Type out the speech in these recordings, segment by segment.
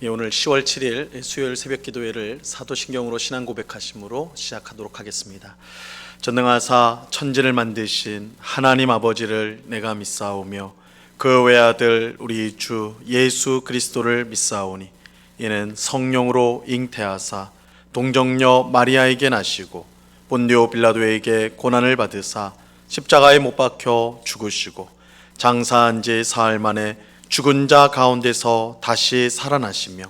오늘 10월 7일 수요일 새벽 기도회를 사도신경으로 신앙 고백하심으로 시작하도록 하겠습니다. 전능하사 천지를 만드신 하나님 아버지를 내가 믿사오며 그 외아들 우리 주 예수 그리스도를 믿사오니 이는 성령으로 잉태하사 동정녀 마리아에게 나시고 본디오 빌라도에게 고난을 받으사 십자가에 못 박혀 죽으시고 장사한 지 사흘 만에 죽은 자 가운데서 다시 살아나시며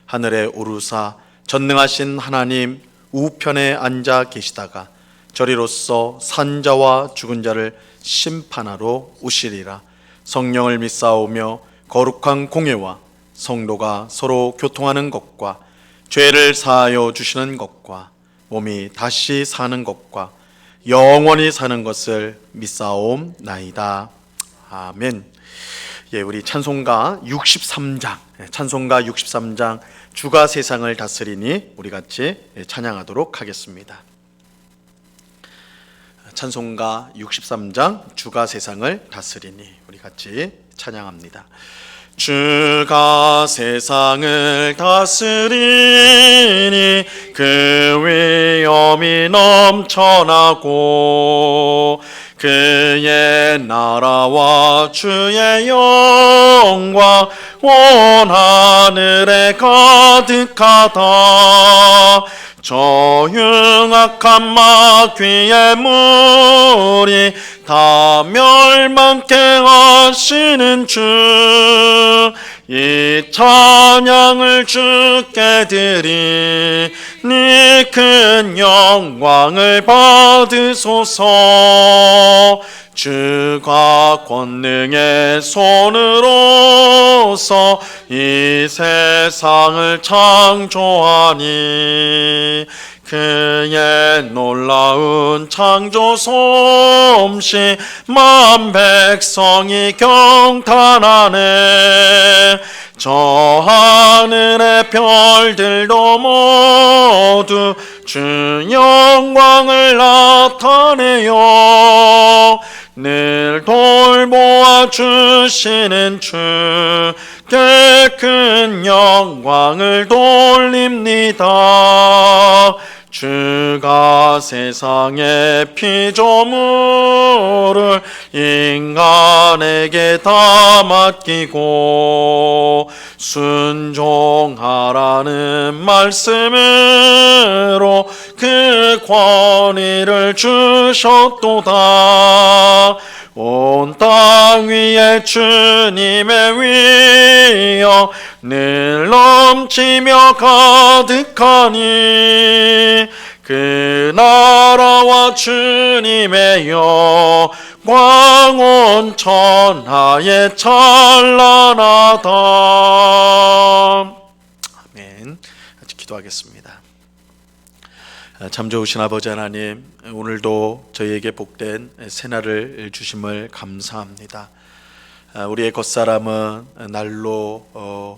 하늘에 오르사 전능하신 하나님 우편에 앉아 계시다가 저리로서 산 자와 죽은 자를 심판하러 오시리라. 성령을 믿사오며 거룩한 공예와 성도가 서로 교통하는 것과 죄를 사하여 주시는 것과 몸이 다시 사는 것과 영원히 사는 것을 믿사옵나이다. 아멘. 우리 찬송가 63장 주가 세상을 다스리니 우리 같이 찬양하도록 하겠습니다. 찬송가 63장 주가 세상을 다스리니 우리 같이 찬양합니다. 주가 세상을 다스리니 그 위엄이 넘쳐나고 그의 나라와 주의 영광 온 하늘에 가득하다. 저 흉악한 마귀의 무리 다 멸망케 하시는 주, 이 찬양을 주께 드리니 큰 영광을 받으소서. 주가 권능의 손으로서 이 세상을 창조하니 그의 놀라운 창조 솜씨 만 백성이 경탄하네. 저 하늘의 별들도 모두 주 영광을 나타내요. 늘 돌보아 주시는 주께 큰 영광을 돌립니다. 주가 세상의 피조물을 인간에게 다 맡기고 순종하라는 말씀으로 그 권위를 주셨도다. 온 땅 위에 주님의 위엄 늘 넘치며 가득하니 그 나라와 주님의 영광 온 천하에 찬란하다. 아멘. 같이 기도하겠습니다. 참 좋으신 아버지 하나님, 오늘도 저희에게 복된 새날을 주심을 감사합니다. 우리의 겉사람은 날로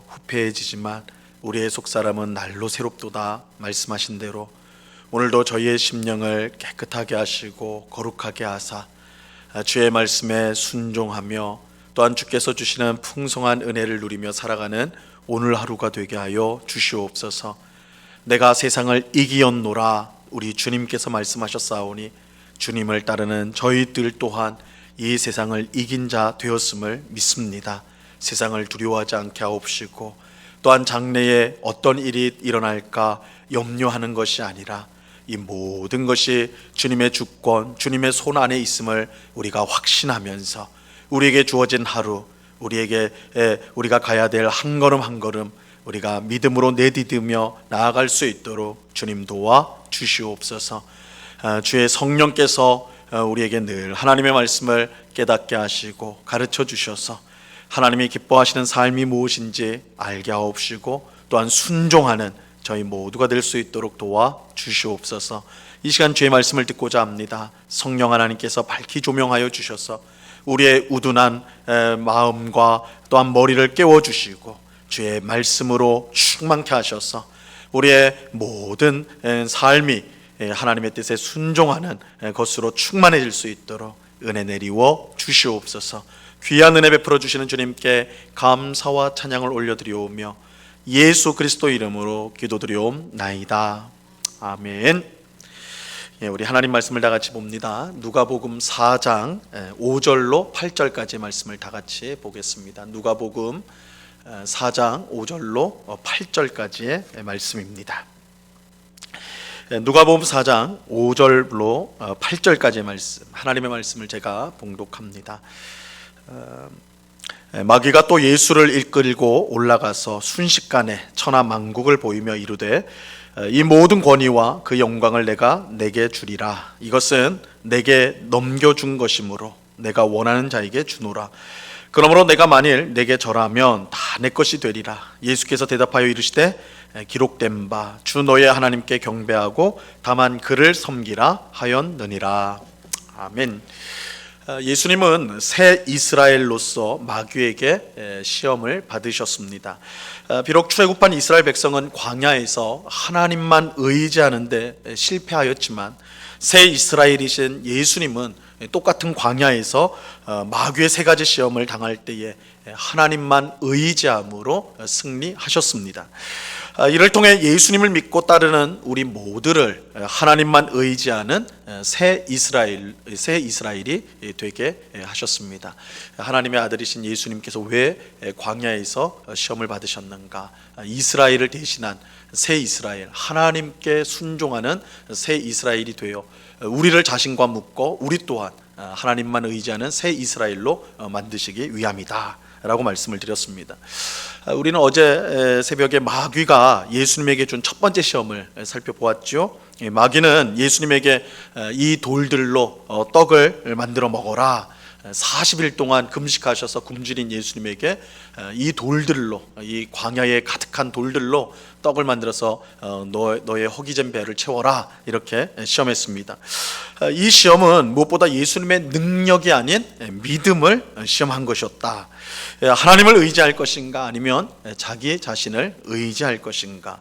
후패해지지만 우리의 속사람은 날로 새롭도다 말씀하신 대로 오늘도 저희의 심령을 깨끗하게 하시고 거룩하게 하사 주의 말씀에 순종하며 또한 주께서 주시는 풍성한 은혜를 누리며 살아가는 오늘 하루가 되게 하여 주시옵소서. 내가 세상을 이기었노라 우리 주님께서 말씀하셨사오니 주님을 따르는 저희들 또한 이 세상을 이긴 자 되었음을 믿습니다. 세상을 두려워하지 않게 하옵시고 또한 장래에 어떤 일이 일어날까 염려하는 것이 아니라 이 모든 것이 주님의 주권, 주님의 손 안에 있음을 우리가 확신하면서 우리에게 주어진 하루, 우리가 가야 될 한 걸음 한 걸음 우리가 믿음으로 내디디며 나아갈 수 있도록 주님 도와 주시옵소서. 주의 성령께서 우리에게 늘 하나님의 말씀을 깨닫게 하시고 가르쳐 주셔서 하나님이 기뻐하시는 삶이 무엇인지 알게 하옵시고 또한 순종하는 저희 모두가 될 수 있도록 도와 주시옵소서. 이 시간 주의 말씀을 듣고자 합니다. 성령 하나님께서 밝히 조명하여 주셔서 우리의 우둔한 마음과 또한 머리를 깨워주시고 주의 말씀으로 충만케 하셔서 우리의 모든 삶이 하나님의 뜻에 순종하는 것으로 충만해질 수 있도록 은혜 내리워 주시옵소서. 귀한 은혜 베풀어 주시는 주님께 감사와 찬양을 올려드리오며 예수 그리스도 이름으로 기도드리옵나이다. 아멘. 우리 하나님 말씀을 다 같이 봅니다. 누가복음 4장 5절로 8절까지 말씀을 다 같이 보겠습니다. 누가복음 4장 5절로 8절까지의 말씀입니다. 누가복음 4장 5절로 8절까지의 말씀, 하나님의 말씀을 제가 봉독합니다. 마귀가 또 예수를 이끌고 올라가서 순식간에 천하만국을 보이며 이르되 이 모든 권위와 그 영광을 내가 내게 주리라. 이것은 내게 넘겨준 것이므로 내가 원하는 자에게 주노라. 그러므로 내가 만일 내게 절하면 다 내 것이 되리라. 예수께서 대답하여 이르시되 기록된 바 주 너의 하나님께 경배하고 다만 그를 섬기라 하였느니라. 아멘. 예수님은 새 이스라엘로서 마귀에게 시험을 받으셨습니다. 비록 출애굽한 이스라엘 백성은 광야에서 하나님만 의지하는데 실패하였지만 새 이스라엘이신 예수님은 똑같은 광야에서 마귀의 세 가지 시험을 당할 때에 하나님만 의지함으로 승리하셨습니다. 이를 통해 예수님을 믿고 따르는 우리 모두를 하나님만 의지하는 새 이스라엘이 되게 하셨습니다. 하나님의 아들이신 예수님께서 왜 광야에서 시험을 받으셨는가? 이스라엘을 대신한 새 이스라엘, 하나님께 순종하는 새 이스라엘이 되어 우리를 자신과 묶어 우리 또한 하나님만 의지하는 새 이스라엘로 만드시기 위함이다 라고 말씀을 드렸습니다. 우리는 어제 새벽에 마귀가 예수님에게 준 첫 번째 시험을 살펴보았죠. 마귀는 예수님에게 이 돌들로 떡을 만들어 먹어라, 40일 동안 금식하셔서 굶주린 예수님에게 이 돌들로, 이 광야에 가득한 돌들로 떡을 만들어서 너의 허기진 배를 채워라, 이렇게 시험했습니다. 이 시험은 무엇보다 예수님의 능력이 아닌 믿음을 시험한 것이었다. 하나님을 의지할 것인가 아니면 자기 자신을 의지할 것인가.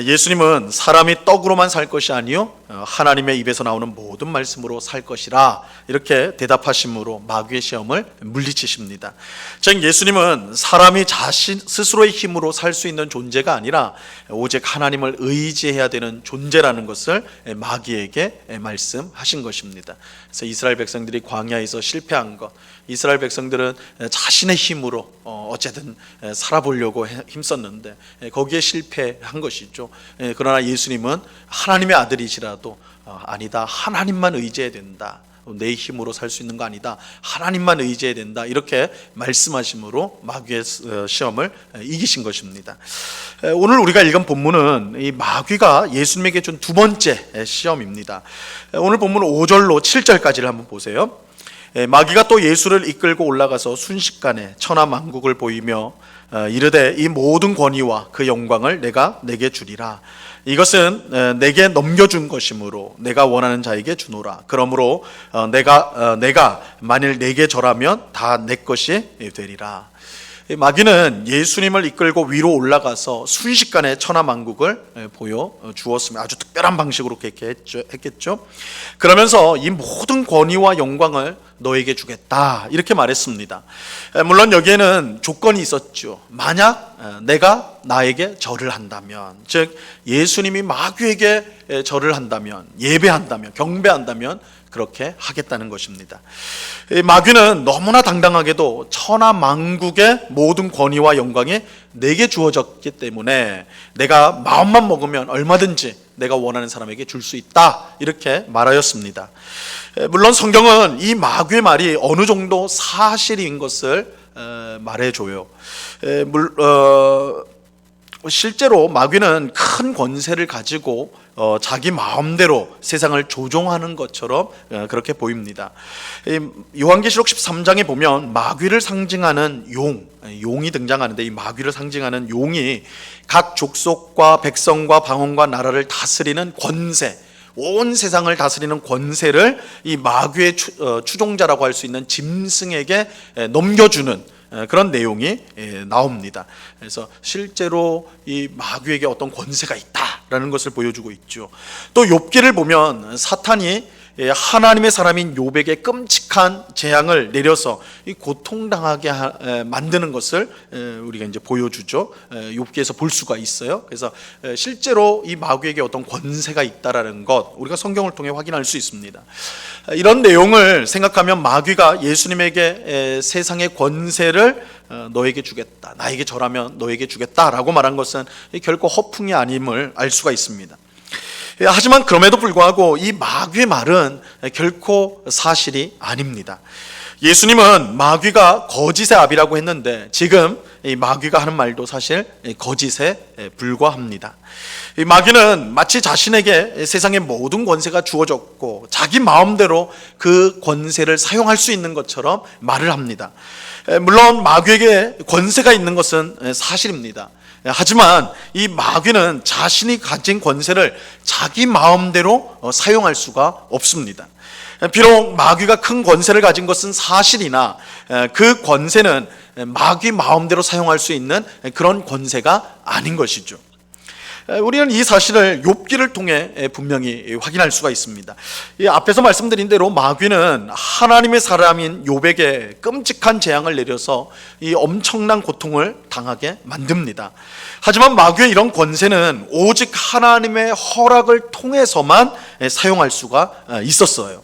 예수님은 사람이 떡으로만 살 것이 아니요 하나님의 입에서 나오는 모든 말씀으로 살 것이라, 이렇게 대답하심으로 마귀의 시험을 물리치십니다. 즉 예수님은 사람이 자신 스스로의 힘으로 살 수 있는 존재가 아니라 오직 하나님을 의지해야 되는 존재라는 것을 마귀에게 말씀하신 것입니다. 그래서 이스라엘 백성들이 광야에서 실패한 것, 이스라엘 백성들은 자신의 힘으로 어쨌든 살아보려고 힘썼는데 거기에 실패한 것이죠. 그러나 예수님은 하나님의 아들이시라도 아니다, 하나님만 의지해야 된다, 내 힘으로 살 수 있는 거 아니다, 하나님만 의지해야 된다, 이렇게 말씀하심으로 마귀의 시험을 이기신 것입니다. 오늘 우리가 읽은 본문은 이 마귀가 예수님에게 준 두 번째 시험입니다. 오늘 본문 5절로 7절까지를 한번 보세요. 마귀가 또 예수를 이끌고 올라가서 순식간에 천하만국을 보이며 이르되 이 모든 권위와 그 영광을 내가 내게 주리라. 이것은 내게 넘겨준 것이므로 내가 원하는 자에게 주노라. 그러므로 내가 만일 내게 절하면 다 내 것이 되리라. 마귀는 예수님을 이끌고 위로 올라가서 순식간에 천하만국을 보여주었습니다. 아주 특별한 방식으로 그렇게 했겠죠. 그러면서 이 모든 권위와 영광을 너에게 주겠다, 이렇게 말했습니다. 물론 여기에는 조건이 있었죠. 만약 내가 나에게 절을 한다면, 즉 예수님이 마귀에게 절을 한다면, 예배한다면, 경배한다면 그렇게 하겠다는 것입니다. 마귀는 너무나 당당하게도 천하만국의 모든 권위와 영광이 내게 주어졌기 때문에 내가 마음만 먹으면 얼마든지 내가 원하는 사람에게 줄 수 있다, 이렇게 말하였습니다. 물론 성경은 이 마귀의 말이 어느 정도 사실인 것을 말해줘요. 실제로 마귀는 큰 권세를 가지고 자기 마음대로 세상을 조종하는 것처럼 그렇게 보입니다. 요한계시록 13장에 보면 마귀를 상징하는 용이 등장하는데, 이 마귀를 상징하는 용이 각 족속과 백성과 방언과 나라를 다스리는 권세, 온 세상을 다스리는 권세를 이 마귀의 추종자라고 할 수 있는 짐승에게 넘겨주는 그런 내용이 나옵니다. 그래서 실제로 이 마귀에게 어떤 권세가 있다라는 것을 보여주고 있죠. 또 욥기를 보면 사탄이 하나님의 사람인 욥에게 끔찍한 재앙을 내려서 고통당하게 만드는 것을 우리가 이제 보여주죠. 욥기에서 볼 수가 있어요. 그래서 실제로 이 마귀에게 어떤 권세가 있다라는 것 우리가 성경을 통해 확인할 수 있습니다. 이런 내용을 생각하면 마귀가 예수님에게 세상의 권세를 너에게 주겠다, 나에게 절하면 너에게 주겠다라고 말한 것은 결코 허풍이 아님을 알 수가 있습니다. 하지만 그럼에도 불구하고 이 마귀의 말은 결코 사실이 아닙니다. 예수님은 마귀가 거짓의 아비라고 했는데 지금 이 마귀가 하는 말도 사실 거짓에 불과합니다. 이 마귀는 마치 자신에게 세상의 모든 권세가 주어졌고 자기 마음대로 그 권세를 사용할 수 있는 것처럼 말을 합니다. 물론 마귀에게 권세가 있는 것은 사실입니다. 하지만 이 마귀는 자신이 가진 권세를 자기 마음대로 사용할 수가 없습니다. 비록 마귀가 큰 권세를 가진 것은 사실이나 그 권세는 마귀 마음대로 사용할 수 있는 그런 권세가 아닌 것이죠. 우리는 이 사실을 욥기를 통해 분명히 확인할 수가 있습니다. 이 앞에서 말씀드린 대로 마귀는 하나님의 사람인 욥에게 끔찍한 재앙을 내려서 이 엄청난 고통을 당하게 만듭니다. 하지만 마귀의 이런 권세는 오직 하나님의 허락을 통해서만 사용할 수가 있었어요.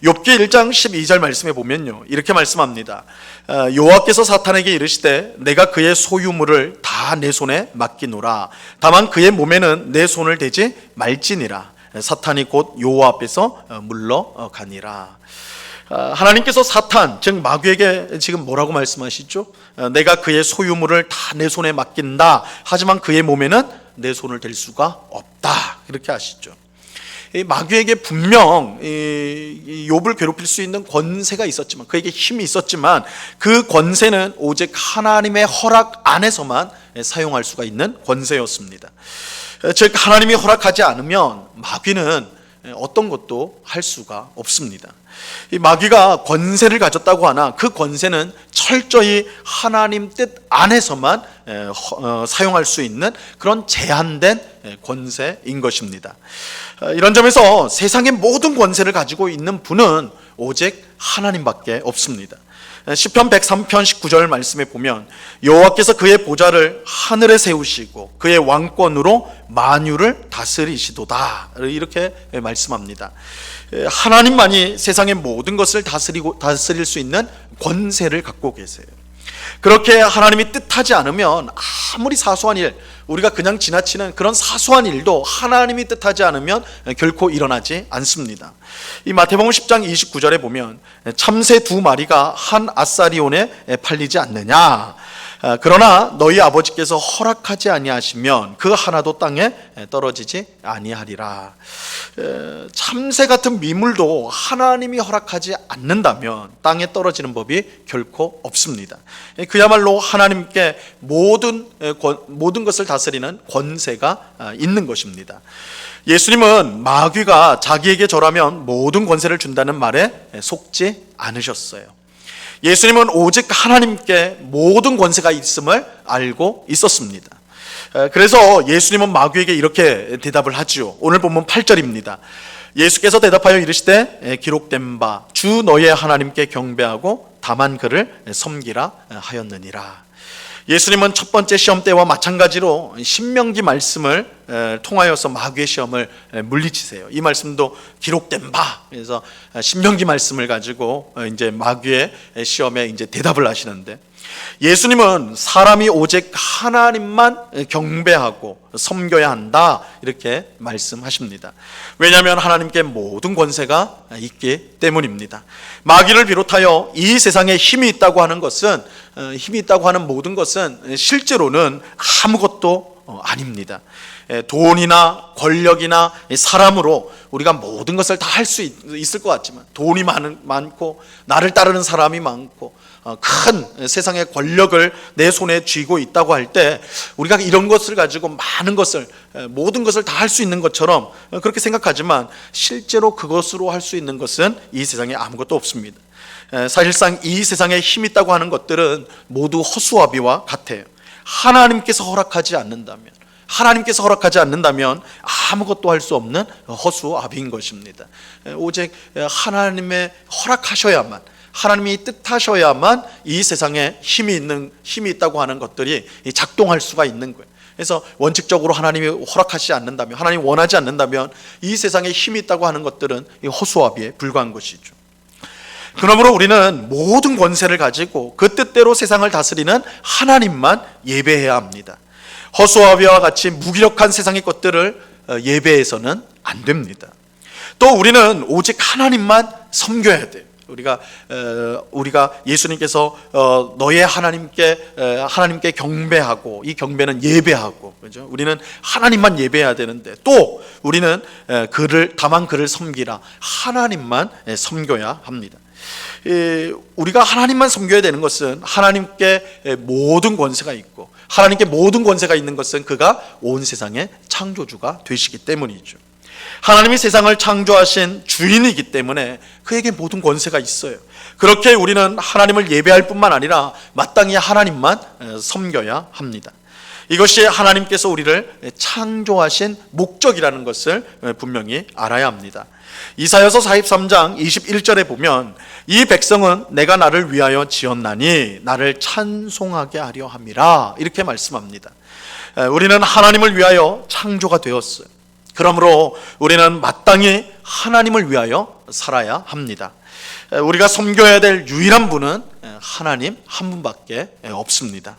욥기 1장 12절 말씀에 보면요, 이렇게 말씀합니다. 여호와께서 사탄에게 이르시되 내가 그의 소유물을 다 내 손에 맡기노라. 다만 그의 몸에는 내 손을 대지 말지니라. 사탄이 곧 여호와 앞에서 물러가니라. 하나님께서 사탄, 즉 마귀에게 지금 뭐라고 말씀하시죠? 내가 그의 소유물을 다 내 손에 맡긴다. 하지만 그의 몸에는 내 손을 댈 수가 없다. 그렇게 하시죠. 마귀에게 분명 욥을 괴롭힐 수 있는 권세가 있었지만, 그에게 힘이 있었지만 그 권세는 오직 하나님의 허락 안에서만 사용할 수가 있는 권세였습니다. 즉 하나님이 허락하지 않으면 마귀는 어떤 것도 할 수가 없습니다. 이 마귀가 권세를 가졌다고 하나 그 권세는 철저히 하나님 뜻 안에서만 사용할 수 있는 그런 제한된 권세인 것입니다. 이런 점에서 세상의 모든 권세를 가지고 있는 분은 오직 하나님밖에 없습니다. 시편 103편 19절 말씀에 보면 여호와께서 그의 보좌를 하늘에 세우시고 그의 왕권으로 만유를 다스리시도다, 이렇게 말씀합니다. 하나님만이 세상의 모든 것을 다스릴 수 있는 권세를 갖고 계세요. 그렇게 하나님이 뜻하지 않으면 아무리 사소한 일, 우리가 그냥 지나치는 그런 사소한 일도 하나님이 뜻하지 않으면 결코 일어나지 않습니다. 이 마태복음 10장 29절에 보면 참새 2마리가 한 아사리온에 팔리지 않느냐, 그러나 너희 아버지께서 허락하지 아니하시면 그 하나도 땅에 떨어지지 아니하리라. 참새 같은 미물도 하나님이 허락하지 않는다면 땅에 떨어지는 법이 결코 없습니다. 그야말로 하나님께 모든 것을 다스리는 권세가 있는 것입니다. 예수님은 마귀가 자기에게 절하면 모든 권세를 준다는 말에 속지 않으셨어요. 예수님은 오직 하나님께 모든 권세가 있음을 알고 있었습니다. 그래서 예수님은 마귀에게 이렇게 대답을 하지요. 오늘 본문 8절입니다. 예수께서 대답하여 이르시되 기록된 바 주 너의 하나님께 경배하고 다만 그를 섬기라 하였느니라. 예수님은 첫 번째 시험 때와 마찬가지로 신명기 말씀을 통하여서 마귀의 시험을 물리치세요. 이 말씀도 기록된 바, 그래서 신명기 말씀을 가지고 이제 마귀의 시험에 이제 대답을 하시는데, 예수님은 사람이 오직 하나님만 경배하고 섬겨야 한다, 이렇게 말씀하십니다. 왜냐하면 하나님께 모든 권세가 있기 때문입니다. 마귀를 비롯하여 이 세상에 힘이 있다고 하는 것은, 힘이 있다고 하는 모든 것은 실제로는 아무것도 아닙니다. 돈이나 권력이나 사람으로 우리가 모든 것을 다 할 수 있을 것 같지만, 돈이 많고 나를 따르는 사람이 많고 큰 세상의 권력을 내 손에 쥐고 있다고 할 때 우리가 이런 것을 가지고 많은 것을, 모든 것을 다 할 수 있는 것처럼 그렇게 생각하지만 실제로 그것으로 할 수 있는 것은 이 세상에 아무것도 없습니다. 사실상 이 세상에 힘 있다고 하는 것들은 모두 허수아비와 같아요. 하나님께서 허락하지 않는다면, 하나님께서 허락하지 않는다면 아무것도 할 수 없는 허수아비인 것입니다. 오직 하나님의 허락하셔야만, 하나님이 뜻하셔야만 이 세상에 힘이 있다고 하는 것들이 작동할 수가 있는 거예요. 그래서 원칙적으로 하나님이 허락하지 않는다면, 하나님이 원하지 않는다면 이 세상에 힘이 있다고 하는 것들은 허수아비에 불과한 것이죠. 그러므로 우리는 모든 권세를 가지고 그 뜻대로 세상을 다스리는 하나님만 예배해야 합니다. 허수아비와 같이 무기력한 세상의 것들을 예배해서는 안 됩니다. 또 우리는 오직 하나님만 섬겨야 돼요. 우리가 예수님께서 너의 하나님께 경배하고, 이 경배는 예배하고, 그죠? 우리는 하나님만 예배해야 되는데, 또 우리는 다만 그를 섬기라, 하나님만 섬겨야 합니다. 우리가 하나님만 섬겨야 되는 것은 하나님께 모든 권세가 있고, 하나님께 모든 권세가 있는 것은 그가 온 세상의 창조주가 되시기 때문이죠. 하나님이 세상을 창조하신 주인이기 때문에 그에게 모든 권세가 있어요. 그렇게 우리는 하나님을 예배할 뿐만 아니라 마땅히 하나님만 섬겨야 합니다. 이것이 하나님께서 우리를 창조하신 목적이라는 것을 분명히 알아야 합니다. 이사야서 43장 21절에 보면 이 백성은 내가 나를 위하여 지었나니 나를 찬송하게 하려 함이라, 이렇게 말씀합니다. 우리는 하나님을 위하여 창조가 되었어요. 그러므로 우리는 마땅히 하나님을 위하여 살아야 합니다. 우리가 섬겨야 될 유일한 분은 하나님 한 분밖에 없습니다.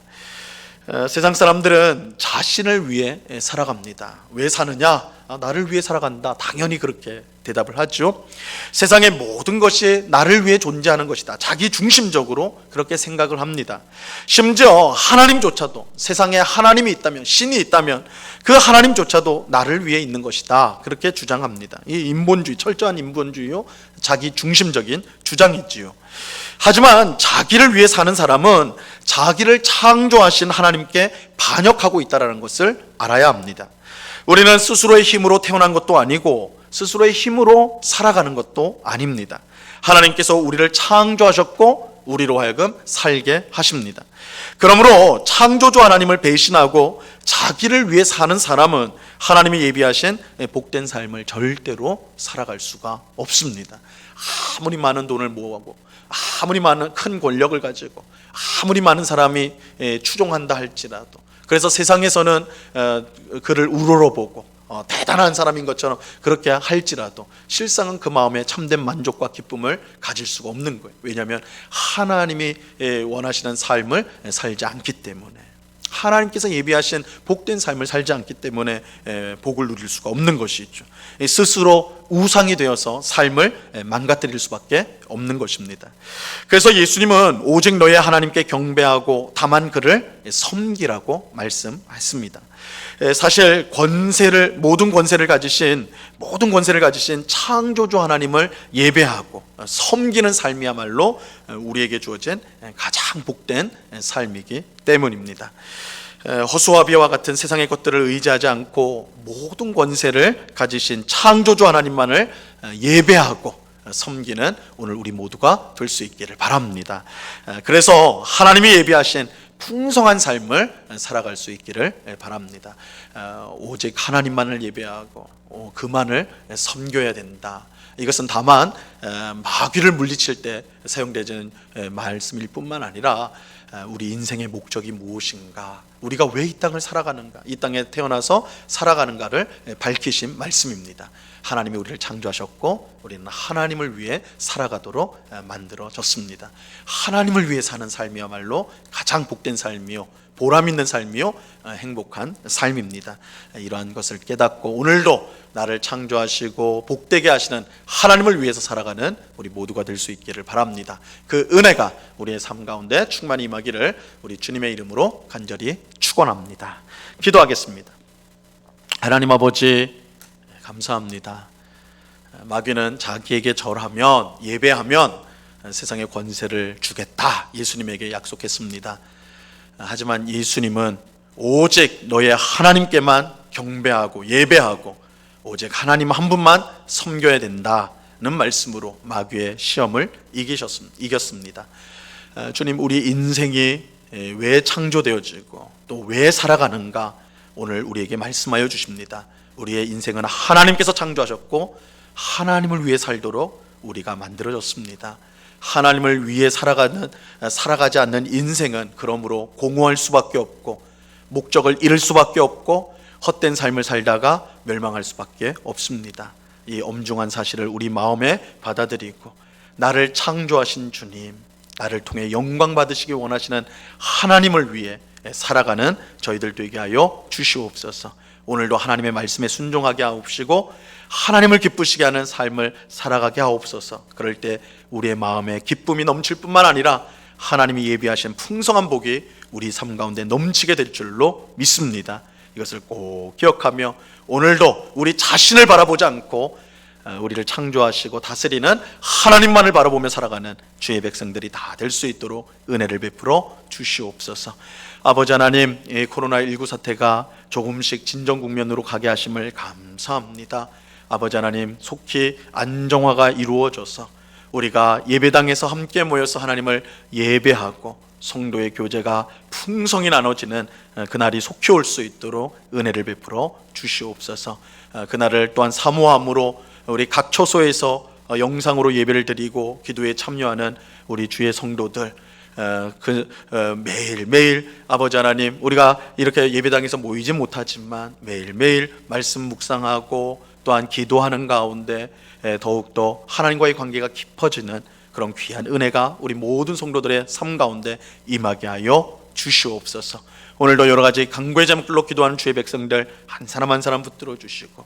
세상 사람들은 자신을 위해 살아갑니다. 왜 사느냐? 나를 위해 살아간다. 당연히 그렇게 대답을 하죠. 세상의 모든 것이 나를 위해 존재하는 것이다. 자기 중심적으로 그렇게 생각을 합니다. 심지어 하나님조차도, 세상에 하나님이 있다면, 신이 있다면 그 하나님조차도 나를 위해 있는 것이다. 그렇게 주장합니다. 이 인본주의, 철저한 인본주의요, 자기 중심적인 주장이지요. 하지만 자기를 위해 사는 사람은 자기를 창조하신 하나님께 반역하고 있다는 것을 알아야 합니다. 우리는 스스로의 힘으로 태어난 것도 아니고 스스로의 힘으로 살아가는 것도 아닙니다. 하나님께서 우리를 창조하셨고 우리로 하여금 살게 하십니다. 그러므로 창조주 하나님을 배신하고 자기를 위해 사는 사람은 하나님이 예비하신 복된 삶을 절대로 살아갈 수가 없습니다. 아무리 많은 돈을 모으고, 아무리 많은 큰 권력을 가지고, 아무리 많은 사람이 추종한다 할지라도, 그래서 세상에서는 그를 우러러보고 대단한 사람인 것처럼 그렇게 할지라도 실상은 그 마음에 참된 만족과 기쁨을 가질 수가 없는 거예요. 왜냐하면 하나님이 원하시는 삶을 살지 않기 때문에, 하나님께서 예비하신 복된 삶을 살지 않기 때문에 복을 누릴 수가 없는 것이죠. 스스로 우상이 되어서 삶을 망가뜨릴 수밖에 없는 것입니다. 그래서 예수님은 오직 너의 하나님께 경배하고 다만 그를 섬기라고 말씀했습니다. 사실 모든 권세를 가지신 창조주 하나님을 예배하고 섬기는 삶이야말로 우리에게 주어진 가장 복된 삶이기 때문입니다. 허수아비와 같은 세상의 것들을 의지하지 않고 모든 권세를 가지신 창조주 하나님만을 예배하고 섬기는 오늘 우리 모두가 될 수 있기를 바랍니다. 그래서 하나님이 예비하신 풍성한 삶을 살아갈 수 있기를 바랍니다. 오직 하나님만을 예배하고 그만을 섬겨야 된다. 이것은 다만 마귀를 물리칠 때 사용되는 말씀일 뿐만 아니라 우리 인생의 목적이 무엇인가, 우리가 왜 이 땅을 살아가는가, 이 땅에 태어나서 살아가는가를 밝히신 말씀입니다. 하나님이 우리를 창조하셨고 우리는 하나님을 위해 살아가도록 만들어졌습니다. 하나님을 위해 사는 삶이야말로 가장 복된 삶이요, 보람 있는 삶이요, 행복한 삶입니다. 이러한 것을 깨닫고 오늘도 나를 창조하시고 복되게 하시는 하나님을 위해서 살아가는 우리 모두가 될 수 있기를 바랍니다. 그 은혜가 우리의 삶 가운데 충만히 임하기를 우리 주님의 이름으로 간절히 축원합니다. 기도하겠습니다. 하나님 아버지, 감사합니다. 마귀는 자기에게 절하면, 예배하면 세상의 권세를 주겠다, 예수님에게 약속했습니다. 하지만 예수님은 오직 너의 하나님께만 경배하고 예배하고 오직 하나님 한 분만 섬겨야 된다는 말씀으로 마귀의 시험을 이겼습니다. 주님, 우리 인생이 왜 창조되어지고 또 왜 살아가는가, 오늘 우리에게 말씀하여 주십니다. 우리의 인생은 하나님께서 창조하셨고 하나님을 위해 살도록 우리가 만들어졌습니다. 하나님을 위해 살아가지 않는 인생은 그러므로 공허할 수밖에 없고 목적을 잃을 수밖에 없고 헛된 삶을 살다가 멸망할 수밖에 없습니다. 이 엄중한 사실을 우리 마음에 받아들이고 나를 창조하신 주님, 나를 통해 영광 받으시기 원하시는 하나님을 위해 살아가는 저희들 되게 하여 주시옵소서. 오늘도 하나님의 말씀에 순종하게 하옵시고 하나님을 기쁘시게 하는 삶을 살아가게 하옵소서. 그럴 때 우리의 마음에 기쁨이 넘칠 뿐만 아니라 하나님이 예비하신 풍성한 복이 우리 삶 가운데 넘치게 될 줄로 믿습니다. 이것을 꼭 기억하며 오늘도 우리 자신을 바라보지 않고 우리를 창조하시고 다스리는 하나님만을 바라보며 살아가는 주의 백성들이 다 될 수 있도록 은혜를 베풀어 주시옵소서. 아버지 하나님, 이 코로나19 사태가 조금씩 진정 국면으로 가게 하심을 감사합니다. 아버지 하나님, 속히 안정화가 이루어져서 우리가 예배당에서 함께 모여서 하나님을 예배하고 성도의 교제가 풍성히 나눠지는 그날이 속히 올 수 있도록 은혜를 베풀어 주시옵소서. 그날을 또한 사모함으로 우리 각 처소에서 영상으로 예배를 드리고 기도에 참여하는 우리 주의 성도들 매일매일 아버지 하나님, 우리가 이렇게 예배당에서 모이지 못하지만 매일매일 말씀 묵상하고 또한 기도하는 가운데 더욱더 하나님과의 관계가 깊어지는 그런 귀한 은혜가 우리 모든 성도들의 삶 가운데 임하게 하여 주시옵소서. 오늘도 여러 가지 간구의 제목들로 기도하는 주의 백성들 한 사람 한 사람 붙들어 주시고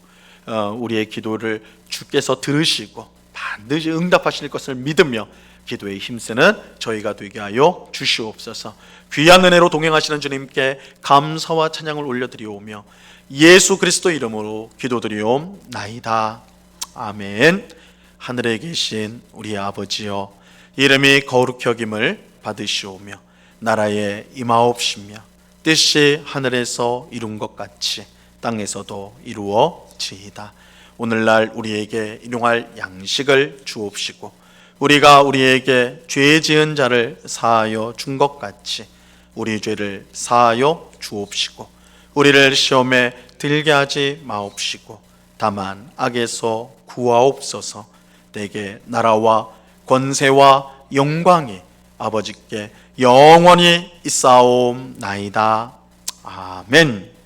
우리의 기도를 주께서 들으시고 반드시 응답하실 것을 믿으며 기도에 힘쓰는 저희가 되게 하여 주시옵소서. 귀한 은혜로 동행하시는 주님께 감사와 찬양을 올려드리오며 예수 그리스도 이름으로 기도드리옵나이다. 아멘. 하늘에 계신 우리 아버지여, 이름이 거룩히 여김을 받으시오며 나라에 임하옵시며 뜻이 하늘에서 이룬 것 같이 땅에서도 이루어지이다. 오늘날 우리에게 일용할 양식을 주옵시고 우리가 우리에게 죄 지은 자를 사하여 준 것 같이 우리 죄를 사하여 주옵시고 우리를 시험에 들게 하지 마옵시고 다만 악에서 구하옵소서. 내게 나라와 권세와 영광이 아버지께 영원히 있사옵나이다. 아멘.